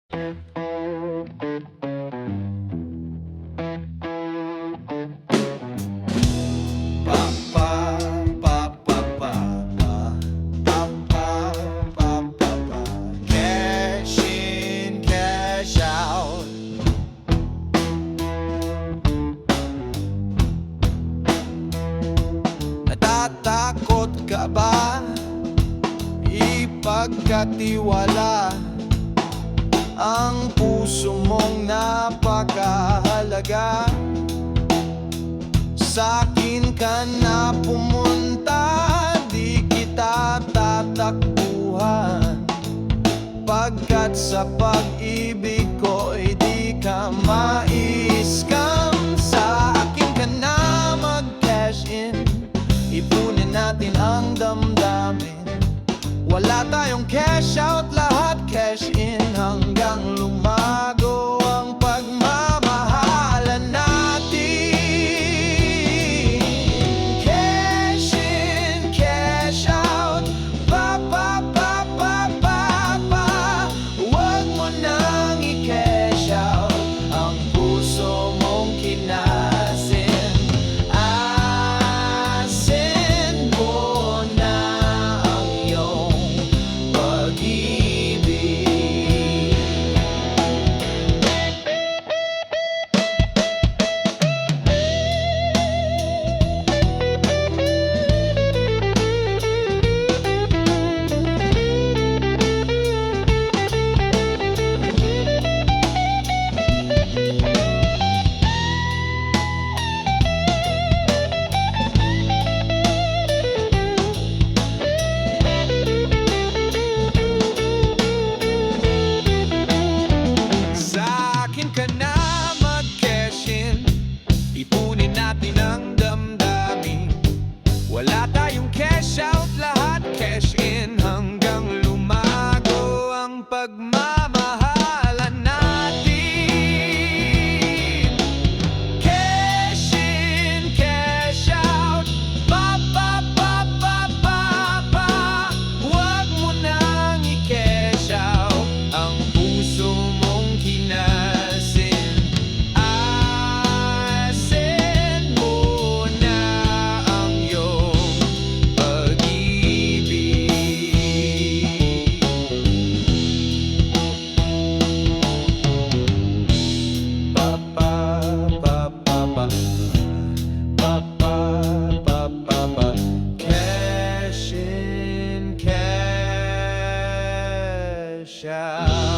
Cash in, cash out. Natatakot ka ba ipagkatiwala ang puso mong napakahalaga? Sa'kin ka na pumunta, di kita tatakbuhan, pagkat sa pag-ibig ko'y di ka ma-scam. Sa akin ka na mag-cash in, ipunin natin ang damdamin. Wala tayong cash out, lahat cash in, hanggang lumago ang pagmamahalan natin. Cash in, cash out, pa pa pa pa pa pa. Huwag mo nang i-cash out ang puso mong kinasin. Asin mo na ang iyong pag-ibig. Sa'kin ka na mag-cash in, ipunin natin ang damdamin. Wala tayong cash out, lahat cash in, hanggang lumago ang pagmamahalan natin. Cash in, cash out, pa pa pa pa pa pa. Huwag mo nang i-cash out ang puso mong kinasin. Asin mo na ang iyong pag-ibig. Pa pa pa pa pa, pa pa pa pa pa. Cash in, cash out.